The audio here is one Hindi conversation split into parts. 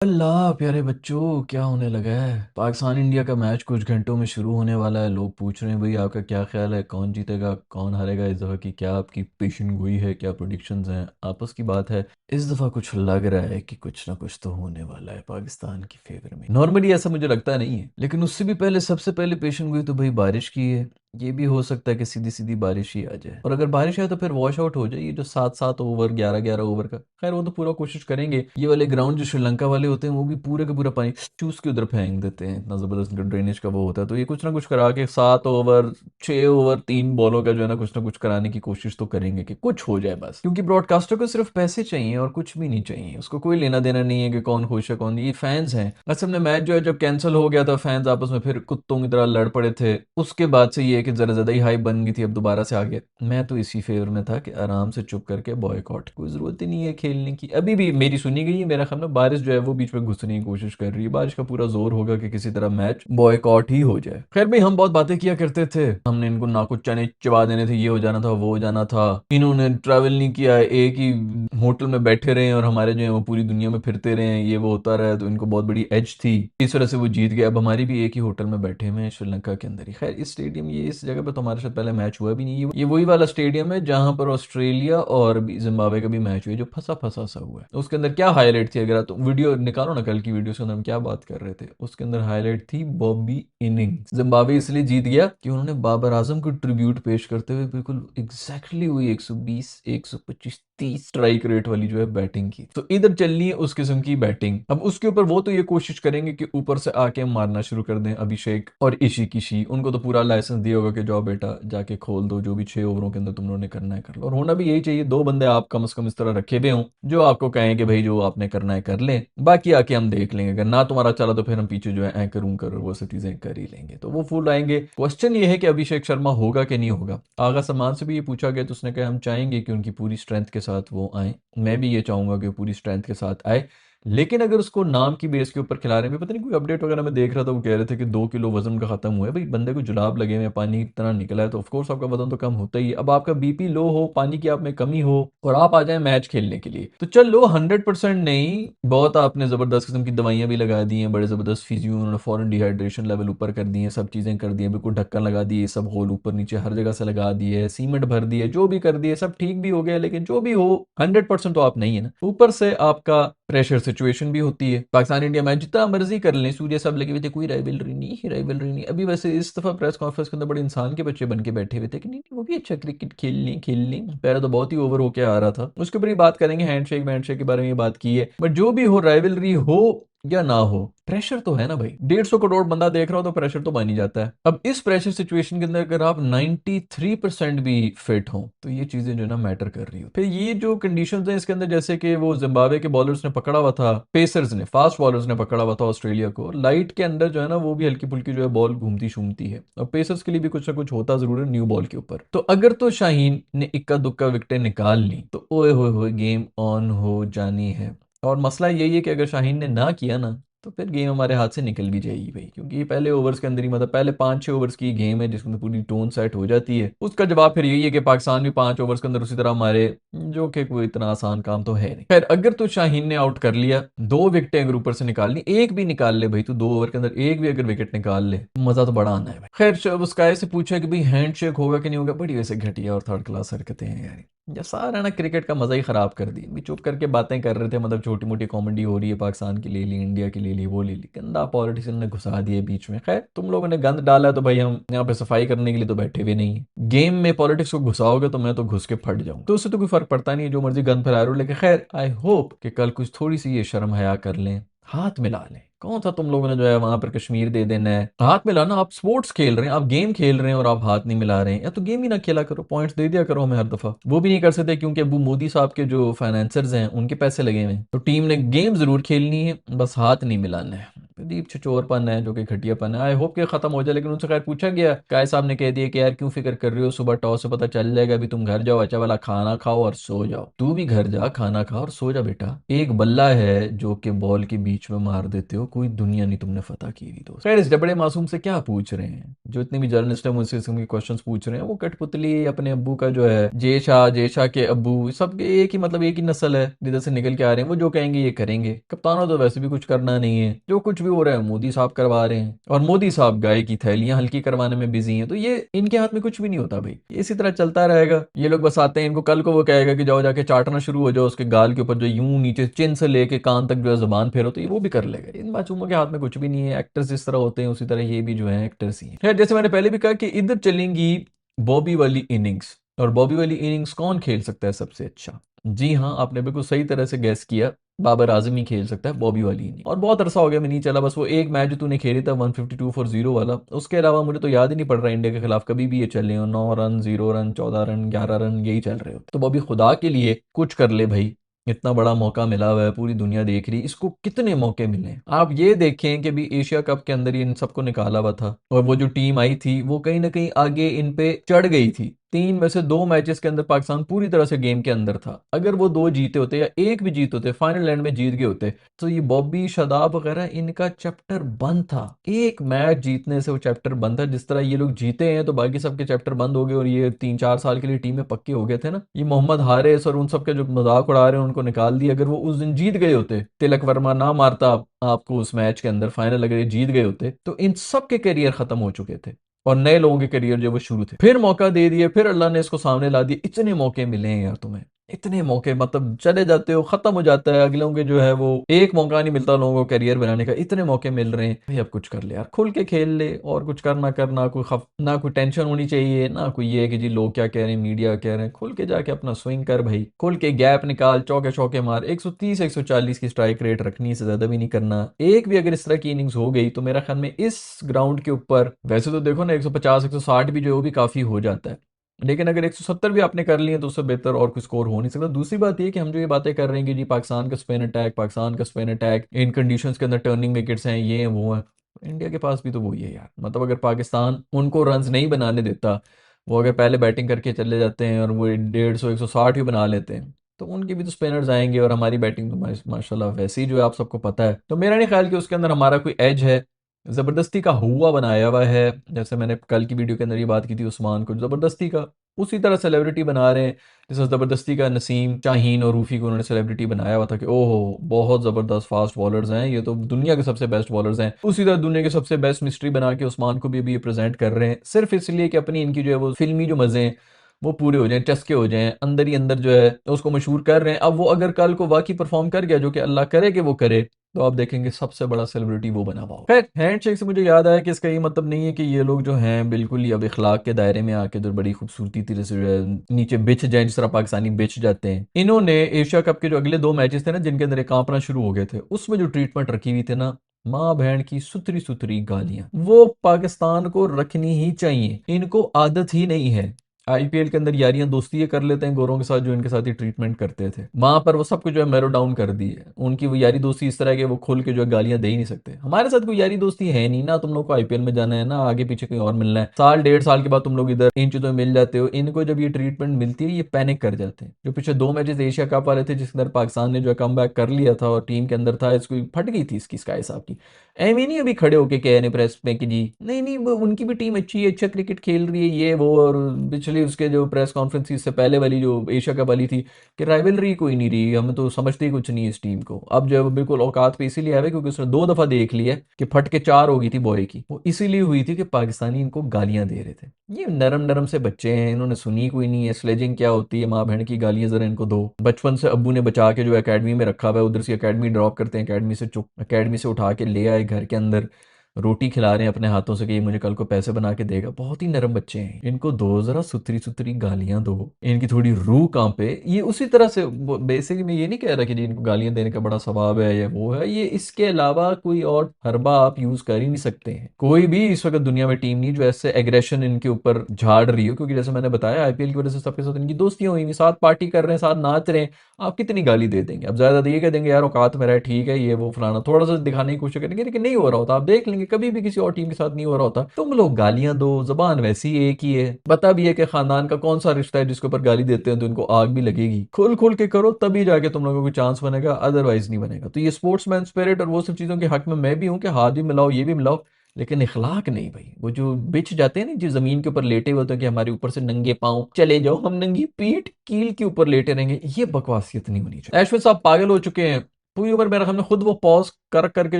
अल्लाह प्यारे बच्चों, क्या होने लगा है। पाकिस्तान इंडिया का मैच कुछ घंटों में शुरू होने वाला है। लोग पूछ रहे हैं भाई आपका क्या ख्याल है, कौन जीतेगा कौन हारेगा इस दफ़ा की, क्या आपकी पेशन गोई है, क्या प्रोडिक्शंस हैं। आपस की बात है, इस दफ़ा कुछ लग रहा है कि कुछ ना कुछ तो होने वाला है पाकिस्तान की फेवर में। नॉर्मली ऐसा मुझे लगता नहीं है, लेकिन उससे भी पहले सबसे पहले पेशन गोई तो भाई बारिश की है। ये भी हो सकता है कि सीधी सीधी बारिश ही आ जाए, और अगर बारिश आए तो फिर वॉश आउट हो जाए ये जो 7-7 ओवर 11-11 ओवर का। खैर वो तो पूरा कोशिश करेंगे। ये वाले ग्राउंड जो श्रीलंका वाले होते हैं वो भी पूरे का पूरा पानी चूस के उधर फेंक देते हैं, इतना जबरदस्त ड्रेनेज का वो होता है। तो ये कुछ ना कुछ करा के 7 ओवर 6 ओवर 3 बॉलों का जो है ना कुछ कराने की कोशिश तो करेंगे कि कुछ हो जाए बस, क्योंकि ब्रॉडकास्टर को सिर्फ पैसे चाहिए और कुछ भी नहीं चाहिए। उसको कोई लेना देना नहीं है कि कौन खुश है कौन नहीं। ये फैंस हैं। असल में मैच जो है जब कैंसिल हो गया था, फैंस आपस में फिर कुत्तों की तरह लड़ पड़े थे। उसके बाद से ये है कि जरा ज्यादा ही हाइप बन गई थी, अब दोबारा से आ गया। मैं तो इसी फेवर में था कि आराम से चुप करके बॉयकॉट, कोई जरूरत ही नहीं है खेलने की। अभी भी मेरी सुनी गई है, मेरा ख्याल में बारिश जो है वो बीच में घुसने की कोशिश कर रही है। बारिश का पूरा जोर होगा कि किसी तरह मैच बॉयकॉट ही हो जाए। खैर भाई, हम बहुत बातें किया करते थे, हमने इनको नाकुच चने चबा देने थे, ये हो जाना था वो हो जाना था। इन्होंने ट्रैवल नहीं किया, एक ही होटल में बैठे रहे और हमारे जो है वो पूरी दुनिया में फिरते रहे, ये वो होता रहा, तो इनको बहुत बड़ी एज थी, इस वजह से वो जीत गए। अब हमारी भी एक ही होटल में बैठे हुए हैं श्रीलंका के अंदर ही। खैर इस स्टेडियम, ये इस जगह पर तो हमारे साथ पहले मैच हुआ भी नहीं। ये वही वाला स्टेडियम है जहां पर ऑस्ट्रेलिया और जिम्बाब्वे का भी मैच हुआ, जो फंसा फंसा सा हुआ है। उसके अंदर क्या हाईलाइट थी, अगर तुम वीडियो निकालो ना कल की वीडियो से, हम क्या बात कर रहे थे, उसके अंदर हाईलाइट थी बॉबी इनिंग्स। जिम्बाब्वे इसलिए जीत गया कि उन्होंने बाबर आजम को ट्रिब्यूट पेश करते हुए बिल्कुल एग्जैक्टली वही 120 125 30 स्ट्राइक रेट वाली जो है बैटिंग की। तो इधर चलनी है उस किस्म की बैटिंग। अब उसके ऊपर वो तो ये कोशिश करेंगे कि ऊपर से आके मारना शुरू कर दें। अभिषेक और ईशी किशी, उनको तो पूरा लाइसेंस दिया होगा कि जाओ बेटा जाके खोल दो, जो भी 6 ओवरों के अंदर तुम लोगों ने करना है कर लो। और होना भी यही चाहिए, 2 बंदे आप कम से कम इस तरह रखे हुए हों जो आपको कहें कि भाई जो आपने करना है कर लें, बाकी आके हम देख लेंगे। अगर ना तुम्हारा चला तो फिर हम पीछे जो है एंकर उंकर वो सब चीजें कर ही लेंगे। तो वो फुल आएंगे। क्वेश्चन ये है कि अभिषेक शर्मा होगा कि नहीं होगा। आगा सलमान से भी ये पूछा गया तो उसने कहा हम चाहेंगे कि उनकी पूरी स्ट्रेंथ के साथ वो आए। मैं भी ये चाहूंगा कि पूरी स्ट्रेंथ के साथ आए, लेकिन अगर उसको नाम की बेस के ऊपर खिला रहे हैं, पता नहीं कोई अपडेट वगैरह मैं देख रहा था, वो कह रहे थे कि 2 किलो वजन का खत्म हुआ है। भाई बंदे को जुलाब लगे हुए हैं, पानी इतना निकला है, तो ऑफकोर्स आपका वजन तो कम होता ही है। अब आपका बीपी लो हो, पानी की आप में कमी हो और आप आ जाए मैच खेलने के लिए, तो चल लो 100% नहीं, बहुत आपने जबरदस्त किस्म की दवाइयां भी लगा दी हैं, बड़े जबरदस्त फिजियो, उन्होंने फॉरन डिहाइड्रेशन लेवल ऊपर कर दिए, सब चीजें कर दी हैं, बिल्कुल ढक्कन लगा दिए, सब होल ऊपर नीचे हर जगह से लगा दिए, सीमेंट भर दिए, जो भी कर दिए सब ठीक भी हो गया। लेकिन जो भी हो 100% तो आप नहीं है ना। ऊपर से आपका प्रेशर सिचुएशन भी होती है। पाकिस्तान इंडिया मैच जितना मर्जी कर लें, सूर्य सब लगे हुए थे, कोई राइवलरी नहीं। अभी वैसे इस दफा प्रेस कॉन्फ्रेंस के अंदर बड़े इंसान के बच्चे बन के बैठे हुए थे कि नहीं वो भी अच्छा क्रिकेट खेल लें। पहले तो बहुत ही ओवर होके आ रहा था, उसके ऊपर ही बात करेंगे, हैंडशेक वैंडशेक के बारे में बात की है। बट जो भी हो, राइवलरी हो या ना हो, प्रेशर तो है ना भाई। 150 करोड़ बंदा देख रहा हो तो प्रेशर तो बन ही जाता है। अब इस प्रेशर सिचुएशन के अंदर अगर आप 93% भी फिट हो तो ये चीजें जो है ना मैटर कर रही हो। फिर ये जो कंडीशंस हैं इसके अंदर, जैसे कि वो जिम्बाब्वे के बॉलर्स ने पकड़ा हुआ था, पेसर्स ने, फास्ट बॉलर्स ने पकड़ा हुआ था ऑस्ट्रेलिया को, लाइट के अंदर जो है ना वो भी हल्की फुल्की जो है बॉल घूमती शूमती है, और पेसर्स के लिए भी कुछ ना कुछ होता जरूर है न्यू बॉल के ऊपर। तो अगर तो शाहीन ने इक्का दुक्का विकेटें निकाल ली तो ओए होए गेम ऑन हो जानी है। और मसला यही है कि अगर शाहीन ने ना किया ना तो फिर गेम हमारे हाथ से निकल भी जाएगी भाई, क्योंकि ये पहले ओवर्स के अंदर ही, मतलब पहले 5-6 ओवर्स की गेम है जिसके अंदर पूरी टोन सेट हो जाती है। उसका जवाब फिर यही है कि पाकिस्तान भी 5 ओवर्स के अंदर उसी तरह मारे, जो कि कोई इतना आसान काम तो है नहीं। खैर अगर तो शाहीन ने आउट कर लिया, 2 विकेटें अगर ऊपर से निकाल ली, एक भी निकाल ले भाई, तो 2 ओवर के अंदर एक भी अगर विकेट निकाल ले, मजा तो बड़ा आना है भाई। खैर स्काई से पूछा कि भाई हैंडशेक होगा कि नहीं होगा, बड़ी वैसे घटिया और थर्ड क्लास हरकतें हैं यार। या सारा ना क्रिकेट का मजा ही खराब कर दी। भी चुप करके बातें कर रहे थे, मतलब छोटी मोटी कॉमेडी हो रही है, पाकिस्तान की ले ली, इंडिया की ले ली, वो ले ली, गंदा पॉलिटिशियन ने घुसा दिए बीच में। खैर तुम लोगों ने गंद डाला तो भाई हम यहाँ पे सफाई करने के लिए तो बैठे हुए नहीं है। गेम में पॉलिटिक्स को घुसाओगे तो मैं तो घुस के फट जाऊँ, तो उससे तो कोई फर्क पड़ता नहीं है, जो मर्जी गंद फैला रहे हो। लेकिन खैर आई होप कि कल कुछ थोड़ी सी ये शर्म हया कर लें, हाथ मिला लें। कौन सा तुम लोगों ने जो है वहां पर कश्मीर दे देना है, हाथ मिलाना। आप स्पोर्ट्स खेल रहे हैं, आप गेम खेल रहे हैं और आप हाथ नहीं मिला रहे हैं, या तो गेम ही ना खेला करो, पॉइंट्स दे दिया करो हमें हर दफा। वो भी नहीं कर सकते क्योंकि अबू मोदी साहब के जो फाइनेंसर्स हैं उनके पैसे लगे हुए हैं। तो टीम ने गेम जरूर खेलनी है, बस हाथ नहीं मिलाना है। प्रदीप छिचोरपन है जो कि घटियापन है, आई होप कि खत्म हो जाए। लेकिन उनसे खैर पूछा गया, काय साहब ने कह दिया कि यार क्यों फिक्र कर रहे हो, सुबह टॉस से पता चल जाएगा, अभी तुम घर जाओ, अच्छा वाला खाना खाओ और सो जाओ। तू भी घर जा, खाना खा और सो जा बेटा। एक बल्ला है जो कि बॉल के बीच में मार देते हो, कोई दुनिया नहीं तुमने फतह की हुई दोस्त। खैर इस जबड़े मासूम से क्या पूछ रहे हैं, जो इतने भी जर्नलिस्ट हैं मुझसे इसके क्वेश्चंस पूछ रहे हैं, वो कठपुतली अपने अब्बू का जो है, जे शाह के अब्बू, सबके एक ही मतलब एक ही नस्ल है जिधर से निकल के आ रहे हैं। वो जो कहेंगे ये करेंगे। कप्तानों तो वैसे भी कुछ करना नहीं है, जो कुछ भी हो रहा है मोदी साहब करवा रहे हैं, और मोदी साहब गाय की थैलियां हल्की करवाने में बिजी हैं। तो ये इनके हाथ में कुछ भी नहीं होता भाई, इसी तरह चलता रहेगा। ये लोग बस आते हैं, इनको कल को वो कहेगा कि जाओ जाके चाटना शुरू हो जाओ उसके गाल के ऊपर, जो यूं नीचे चिन से लेके कान तक जो है जुबान फेरो, तो ये वो भी कर लेगा। इन मासूमों के हाथ में कुछ भी नहीं है। एक्टर्स जिस तरह होते हैं उसी तरह ये भी जो है एक्टर्स ही हैं। खैर, जैसे मैंने पहले भी कहा कि इधर चलेंगी बॉबी वाली इनिंग्स। और बॉबी वाली इनिंग्स कौन खेल सकता है सबसे अच्छा? जी हाँ, आपने बिल्कुल सही तरह से गैस किया, बाबर आजम ही खेल सकता है बॉबी वाली इनिंग। और बहुत अरसा हो गया मैं नहीं चला, बस वो एक मैच जो तूने खेली था 152 फॉर 0 वाला, उसके अलावा मुझे तो याद ही नहीं पड़ रहा इंडिया के खिलाफ कभी भी ये चले हो 9 रन 0 रन 14 रन 11 रन यही चल रहे हो। तो बॉबी खुदा के लिए कुछ कर ले भाई, इतना बड़ा मौका मिला हुआ है, पूरी दुनिया देख रही, इसको कितने मौके मिले। आप ये देखें कि भी एशिया कप के अंदर ही इन सबको निकाला हुआ था, और वो जो टीम आई थी वो कहीं ना कहीं आगे इन पे चढ़ गई थी। 3 में से 2 मैचेस के अंदर पाकिस्तान पूरी तरह से गेम के अंदर था। अगर वो 2 जीते होते या एक भी जीत होते, फाइनल एंड में जीत गए होते, तो ये बॉबी शादाब वगैरह इनका चैप्टर बंद था। एक मैच जीतने से वो चैप्टर बंद था। जिस तरह ये लोग जीते हैं तो बाकी सबके चैप्टर बंद हो गए, और ये 3-4 साल के लिए टीम में पक्के हो गए थे ना। ये मोहम्मद हारिस और उन सबके जो मजाक उड़ा रहे हैं उनको निकाल दिया। अगर वो उस दिन जीत गए होते, तिलक वर्मा ना मारता आपको उस मैच के अंदर, फाइनल अगर ये जीत गए होते, तो इन सब के करियर खत्म हो चुके थे, और नए लोगों के करियर जो वो शुरू थे। फिर मौका दे दिए, फिर अल्लाह ने इसको सामने ला दिया। इतने मौके मिले हैं यार तुम्हें, इतने मौके, मतलब चले जाते हो खत्म हो जाता है, अगलों के जो है वो एक मौका नहीं मिलता लोगों को करियर बनाने का। इतने मौके मिल रहे हैं भाई, अब कुछ कर ले यार, खुल के खेल ले, और कुछ करना करना, कोई ना कोई टेंशन होनी चाहिए, ना कोई ये है कि जी लोग क्या कह रहे हैं, मीडिया कह रहे हैं। खुल के जाके अपना स्विंग कर भाई, खुल के गैप निकाल, चौके चौके मार। 130 140 की स्ट्राइक रेट रखनी, से ज्यादा भी नहीं करना। एक भी अगर इस तरह की इनिंग्स हो गई तो मेरा ख्याल में इस ग्राउंड के ऊपर, वैसे तो देखो ना 150 160 भी जो है वो भी काफी हो जाता है, लेकिन अगर 170 भी आपने कर लिए तो उससे बेहतर और कोई स्कोर हो नहीं सकता। दूसरी बात ये कि हम जो ये बातें कर रहे हैं कि जी पाकिस्तान का स्पिन अटैक, पाकिस्तान का स्पिन अटैक, इन कंडीशंस के अंदर टर्निंग विकेट्स हैं, ये हैं वो हैं, इंडिया के पास भी तो वही है यार। मतलब अगर पाकिस्तान उनको रन्स नहीं बनाने देता, वो अगर पहले बैटिंग करके चले जाते हैं और वो 150 160 भी बना लेते हैं, तो उनके भी तो स्पिनर्स आएंगे, और हमारी बैटिंग तो माशाल्लाह वैसे ही जो है आप सबको पता है। तो मेरा नहीं ख्याल कि उसके अंदर हमारा कोई एज है। जबरदस्ती का हुआ बनाया हुआ है, जैसे मैंने कल की वीडियो के अंदर ये बात की थी, उस्मान को जबरदस्ती का उसी तरह सेलिब्रिटी बना रहे हैं, जैसे जबरदस्ती का नसीम शाहीन और रूफी को उन्होंने सेलिब्रिटी बनाया हुआ था कि ओहो बहुत जबरदस्त फास्ट बॉलर्स हैं, ये तो दुनिया के सबसे बेस्ट बॉलर्स हैं। उसी तरह दुनिया के सबसे बेस्ट मिस्ट्री बना के उस्मान को भी अभी प्रेजेंट कर रहे हैं, सिर्फ इसलिए कि अपनी इनकी जो है वो फिल्मी जो मजे हैं वो पूरे हो जाएं, चस्के हो जाएं, अंदर ही अंदर जो है उसको मशहूर कर रहे हैं। अब वो अगर कल को वाकई परफॉर्म कर गया, जो कि अल्लाह करे कि वो करे, तो आप देखेंगे सबसे बड़ा सेलिब्रिटी वो बना हुआ होगा। खैर, हैंडशेक से मुझे याद आया कि इसका ये मतलब नहीं है कि ये लोग जो हैं बिल्कुल ही अब इखलाक के दायरे में आके जो बड़ी खूबसूरती तरह से जो है नीचे बिछ जाए, जिस तरह पाकिस्तानी बिछ जाते हैं। इन्होंने एशिया कप के जो अगले 2 मैचेस थे ना, जिनके अंदर ये कांपना शुरू हो गए थे, उसमें जो ट्रीटमेंट रखी हुई थी ना, माँ बहन की सुथरी सुथरी गालियां, वो पाकिस्तान को रखनी ही चाहिए। इनको आदत ही नहीं है। आईपीएल के अंदर यारियां दोस्ती ये कर लेते हैं गोरों के साथ, जो इनके साथ ही ट्रीटमेंट करते थे, वहां पर वो सब कुछ जो है मैरो डाउन कर दी है। उनकी वो यारी दोस्ती इस तरह के वो खुल के जो है गालियां दे ही नहीं सकते। हमारे साथ कोई यारी दोस्ती है नहीं ना, तुम लोग को आईपीएल में जाना है ना आगे पीछे कहीं और मिलना है, साल 1.5 साल के बाद तुम लोग इधर इन चीजों में मिल जाते हो। इनको जब ये ट्रीटमेंट मिलती है ये पैनिक कर जाते हैं। जो पिछले 2 मैचेस एशिया कप वाले थे जिसके अंदर पाकिस्तान ने जो है कम बैक कर लिया था और टीम के अंदर था, इसको फट गई थी इसकी स्काई साहब की। एम ही नहीं अभी खड़े होके कह रहे प्रेस में कि जी नहीं नहीं वो उनकी भी टीम अच्छी है, अच्छा क्रिकेट खेल रही है ये वो। और पिछली उसके जो प्रेस कॉन्फ्रेंस से पहले वाली जो एशिया कप वाली थी कि राइवलरी कोई नहीं रही, हम तो समझते ही कुछ नहीं है इस टीम को। अब जो है वो बिल्कुल औकात पे इसीलिए आए क्योंकि उसने 2 दफा देख लिया है कि फट के 4 हो गई थी बॉय की, वो इसीलिए हुई थी कि पाकिस्तानी इनको गालियां दे रहे थे। ये नरम नरम से बच्चे हैं, इन्होंने सुनी कोई नहीं है स्लेजिंग क्या होती है, माँ बहन की गालियां जरा इनको दो। बचपन से अब्बू ने बचा के जो एकेडमी में रखा हुआ है, उधर से एकेडमी ड्रॉप करते हैं, एकेडमी से उठा के ले आए घर के अंदर, रोटी खिला रहे हैं अपने हाथों से कि ये मुझे कल को पैसे बना के देगा। बहुत ही नरम बच्चे हैं, इनको दो जरा सुथरी सुथरी गालियां दो, इनकी थोड़ी रूह कांपे। ये उसी तरह से बेसिकली मैं ये नहीं कह रहा कि जी इनको गालियां देने का बड़ा स्वभाव है या वो है, ये इसके अलावा कोई और हरबा आप यूज कर ही नहीं सकते हैं। कोई भी इस वक्त दुनिया में टीम नहीं जो ऐसे एग्रेशन इनके ऊपर झाड़ रही हो, क्योंकि जैसे मैंने बताया आईपीएल की वजह से सबके साथ इनकी दोस्तियां हुई, साथ पार्टी कर रहे हैं, साथ नाच रहे हैं। आप कितनी गाली दे देंगे? अब ज्यादा ये कह देंगे यार औकात मेरा है, ठीक है ये वो फलाना, थोड़ा सा दिखाने की कोशिश करेंगे, लेकिन नहीं हो रहा होता। आप देख लेंगे कभी भी किसी और टीम के साथ नहीं हो रहा होता। तुम लोग गालियां दो, जबान वैसी एक ही है, पता भी है कि खानदान का कौन सा रिश्ता है जिसके ऊपर गाली देते हैं तो इनको आग भी लगेगी। खुल खुल के करो तभी जाके तुम लोगों को चांस बनेगा, अदरवाइज नहीं बनेगा। तो ये स्पोर्ट्समैन स्पिरिट और वो सब चीजों के हक में मैं भी हूं कि हाथ भी मिलाओ ये भी मिलाओ, लेकिन इखलाक नहीं भाई। वो जो बिछ जाते हैं ना, जो जमीन के ऊपर लेटे हुए होते हैं कि हमारे ऊपर से नंगे पाँव चले जाओ, हम नंगी पीठ कील के ऊपर लेटे रहेंगे, ये बकवासियत नहीं होनी चाहिए। ऐश्वर्य साहब पागल हो चुके हैं पूरी उम्र। मेरे ख्याल में खुद वो पॉज कर करके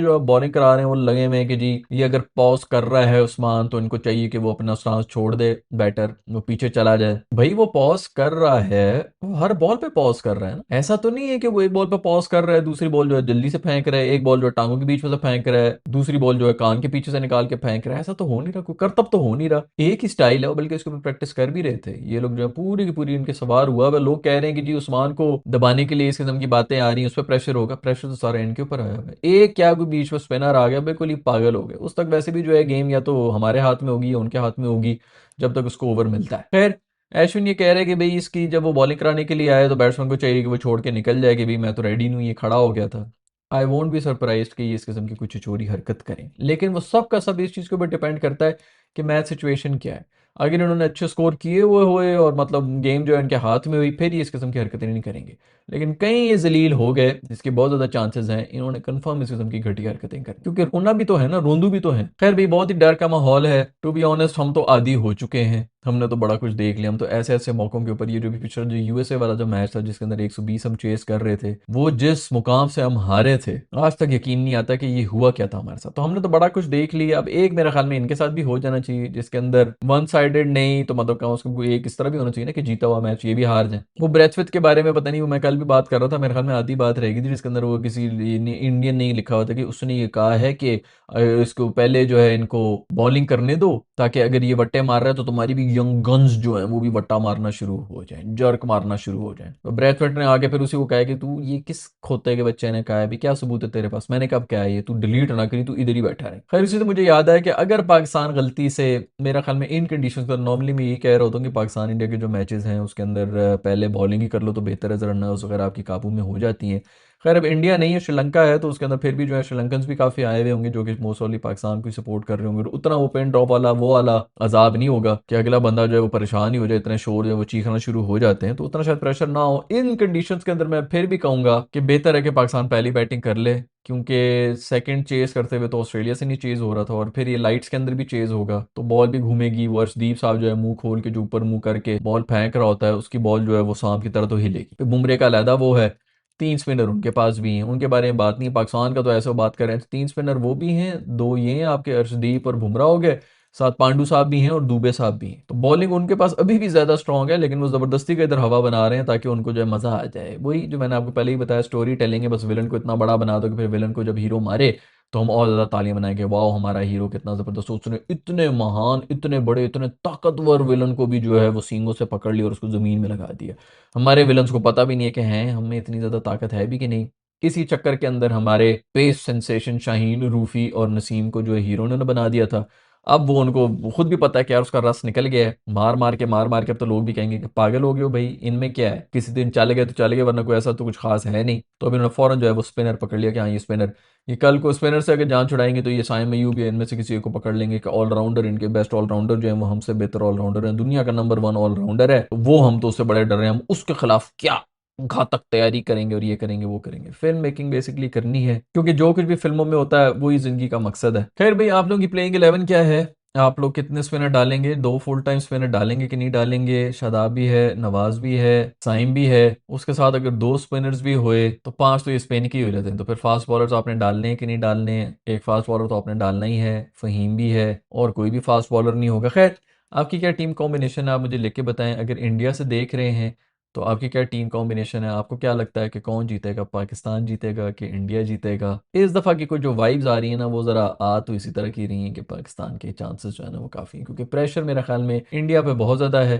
जो है बॉलिंग करा रहे हैं, वो लगे हुए हैं कि जी ये अगर पॉज कर रहा है उस्मान तो इनको चाहिए कि वो अपना स्टांस छोड़ दे, बैटर वो पीछे चला जाए। भाई वो पॉज कर रहा है, वो हर बॉल पे पॉज कर रहा है ना। ऐसा तो नहीं है कि वो एक बॉल पे पॉज कर रहा है, दूसरी बॉल जो है जल्दी से फेंक रहा है, एक बॉल जो है टांगों के बीच में से फेंक रहा है, दूसरी बॉल जो है कान के पीछे से निकाल के फेंक रहा है। ऐसा तो हो नहीं रहा, कोई करतब तो हो नहीं रहा। एक ही स्टाइल है, बल्कि इसके ऊपर प्रैक्टिस कर भी रहे थे ये लोग जो है, पूरी की पूरी इनके सवार हुआ। वह लोग कह रहे हैं कि जी उस्मान को दबाने के लिए इस किस्म की बातें आ रही हैं, उस पर प्रेशर होगा। प्रेशर तो सारा इनके ऊपर आया हुआ है। एक क्या कोई बीच में स्पिनर आ गया, बिल्कुल ही पागल हो गए। उस तक वैसे भी जो है गेम या तो हमारे हाथ में होगी या उनके हाथ में होगी, जब तक उसको ओवर मिलता है। खैर अश्विन ये कह रहे हैं कि भाई इसकी जब वो बॉलिंग कराने के लिए आए तो बैट्समैन को चाहिए कि वो छोड़ के निकल जाए कि भाई मैं तो रेडी नहीं हूँ, ये खड़ा हो गया था। आई वोंट बी सरप्राइज कि ये इस किस्म की कुछ चोरी हरकत करें, लेकिन वो सब का सब इस चीज़ के ऊपर डिपेंड करता है कि मैच सिचुएशन क्या है। अगर इन्होंने अच्छे स्कोर किए हुए और मतलब गेम जो है इनके हाथ में हुई, फिर ये इस किस्म की हरकतें नहीं करेंगे। लेकिन कहीं ये जलील हो गए, इसके बहुत ज़्यादा चांसेस हैं इन्होंने कंफर्म इस किस्म की घटिया हरकतें कर, क्योंकि रोना भी तो है ना, रोंदू भी तो है। खैर भाई बहुत ही डर का माहौल है। टू बी ऑनेस्ट हम तो आदी हो चुके हैं, हमने तो बड़ा कुछ देख लिया। हम तो ऐसे ऐसे मौकों के ऊपर, ये जो भी पिछला जो यूएसए वाला जो मैच था जिसके अंदर 120 हम चेस कर रहे थे, वो जिस मुकाम से हम हारे थे, आज तक यकीन नहीं आता कि ये हुआ क्या था हमारे साथ। तो हमने तो बड़ा कुछ देख लिया। अब एक मेरे ख्याल में इनके साथ भी हो जाना चाहिए, जिसके अंदर वन साइडेड नहीं तो मतलब कम से कम कोई एक इस तरह भी होना चाहिए ना कि जीता हुआ मैच ये भी हार जाए। वो ब्रेथवेट के बारे में पता नहीं, वो मैं कल भी बात कर रहा था, मेरे ख्याल में आधी बात रहेगी थी जिसके अंदर वो किसी इंडियन नहीं लिखा हुआ था कि उसने ये कहा है कि इसको पहले जो है इनको बॉलिंग करने दो, ताकि अगर ये वट्टे मार रहा है तो तुम्हारी भी यंग गन्स जो है वो भी वट्टा मारना शुरू हो जाए, जर्क मारना शुरू हो जाए। तो ब्रैथवेट ने आगे फिर उसी को कहा कि तू ये किस खोते के बच्चे ने कहा है, भी क्या सबूत है तेरे पास? मैंने कब क्या है, ये तू डिलीट ना करी, तू इधर ही बैठा रहे। खैर इसी से मुझे याद आया कि अगर पाकिस्तान गलती से, मेरा ख्याल में इन कंडीशंस पर नॉर्मली मैं ये कह रहा होता हूँ कि पाकिस्तान इंडिया के जो मैचेस हैं उसके अंदर पहले बॉलिंग ही कर लो तो बेहतर है, जरा नर्व्स वगैरह आपकी काबू में हो जाती हैं। खैर अब इंडिया नहीं है, श्रीलंका है, तो उसके अंदर फिर भी जो है श्रीलंकन्स भी काफ़ी आए हुए होंगे जो कि मोस्ट ऑफली पाकिस्तान को सपोर्ट कर रहे होंगे। और उतना वो पेन ड्रॉप वाला वो वाला अजाब नहीं होगा कि अगला बंदा जो है वो परेशान ही हो जाए, इतने शोर जो है वो चीखना शुरू हो जाते हैं, तो उतना शायद प्रेशर ना हो। इन कंडीशंस के अंदर मैं फिर भी कहूंगा कि बेहतर है कि पाकिस्तान पहली बैटिंग कर ले, क्योंकि सेकंड चेज करते हुए तो ऑस्ट्रेलिया से नहीं चेज हो रहा था, और फिर ये लाइट्स के अंदर भी चेज होगा तो बॉल भी घूमेगी। वो अर्शदीप साहब जो है मुंह खोल के जो ऊपर मुंह करके बॉल फेंक रहा होता है, उसकी बॉल जो है वो सांप की तरह तो हिलेगी। फिर बुमरे का अलहदा वो है, तीन स्पिनर उनके पास भी हैं, उनके बारे में बात नहीं। पाकिस्तान का तो ऐसा बात कर रहे हैं, तीन स्पिनर वो भी हैं, दो ये हैं आपके अर्शदीप और बुमराह हो गए, साथ पांडू साहब भी हैं और दुबे साहब भी हैं। तो बॉलिंग उनके पास अभी भी ज्यादा स्ट्रांग है, लेकिन वो जबरदस्ती का इधर हवा बना रहे हैं ताकि उनको जो है मजा आ जाए। वही जो मैंने आपको पहले ही बताया, स्टोरी टेलिंग है, बस विलन को इतना बड़ा बना दो कि फिर विलन को जब हीरो मारे तो हम और ज्यादा तालियां बनाएंगे, वाह हमारा हीरो कितना जबरदस्त, उसने इतने महान, इतने बड़े, इतने ताकतवर विलन को भी जो है वो सींगों से पकड़ लिया और उसको जमीन में लगा दिया। हमारे विलन्स को पता भी नहीं है कि हैं हमें इतनी ज्यादा ताकत है भी कि नहीं। इसी चक्कर के अंदर हमारे पेस सेंसेशन शाहीन, रूफी और नसीम को जो है हीरो ने बना दिया था। अब वो उनको खुद भी पता है कि यार उसका रस निकल गया है, मार मार के अब तो लोग भी कहेंगे कि पागल हो गए हो भाई, इनमें क्या है, किसी दिन चले गए तो चले गए, वरना कोई ऐसा तो कुछ खास है नहीं। तो अभी उन्होंने फौरन जो है वो स्पिनर पकड़ लिया कि हाँ ये स्पिनर, ये कल को स्पिनर से अगर जान छुड़ाएंगे तो ये साइम अयूब या इनमें से किसी एक को पकड़ लेंगे कि ऑलराउंडर, इनके बेस्ट ऑलराउंडर जो है वो हमसे बेहतर ऑलराउंडर है, दुनिया का नंबर वन ऑलराउंडर है, तो वो हम तो उससे बड़े डर रहे हैं, हम उसके खिलाफ क्या घातक तैयारी करेंगे और ये करेंगे वो करेंगे। फिल्म मेकिंग बेसिकली करनी है, क्योंकि जो कुछ भी फिल्मों में होता है वही जिंदगी का मकसद है। खैर भाई आप लोगों की प्लेइंग 11 क्या है? आप लोग कितने स्पिनर डालेंगे? दो फुल टाइम स्पिनर डालेंगे कि नहीं डालेंगे? शादाब भी है, नवाज भी है, साइम भी है, उसके साथ अगर दो स्पिनर्स भी हुए तो पांच तो ये स्पेन के ही हो जाते हैं। तो फिर फास्ट बॉलर आपने डालने हैं कि नहीं डालने हैं? एक फास्ट बॉलर तो आपने डालना ही है, फहीम भी है, और कोई भी फास्ट बॉलर नहीं होगा। खैर आपकी क्या टीम कॉम्बिनेशन है आप मुझे लिख के बताएं। अगर इंडिया से देख रहे हैं तो आपकी क्या टीम कॉम्बिनेशन है? आपको क्या लगता है कि कौन जीतेगा, पाकिस्तान जीतेगा कि इंडिया जीतेगा? इस दफ़ा की कुछ जो वाइब्स आ रही है ना वो ज़रा आ तो इसी तरह की रही हैं कि पाकिस्तान के चांसेस जो है ना वो काफ़ी हैं, क्योंकि प्रेशर मेरे ख्याल में इंडिया पे बहुत ज़्यादा है।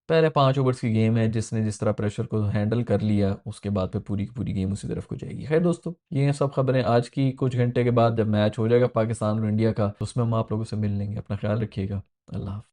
पहले 5 ओवर्स की गेम है, जिसने जिस तरह प्रेशर को हैंडल कर लिया उसके बाद पे पूरी की पूरी गेम उसी तरफ को जाएगी। खैर दोस्तों ये हैं सब खबरें आज की। कुछ घंटे के बाद जब मैच हो जाएगा पाकिस्तान और इंडिया का, तो उसमें हम आप लोगों से मिल लेंगे। अपना ख्याल रखिएगा। अल्लाह हाफ़िज़।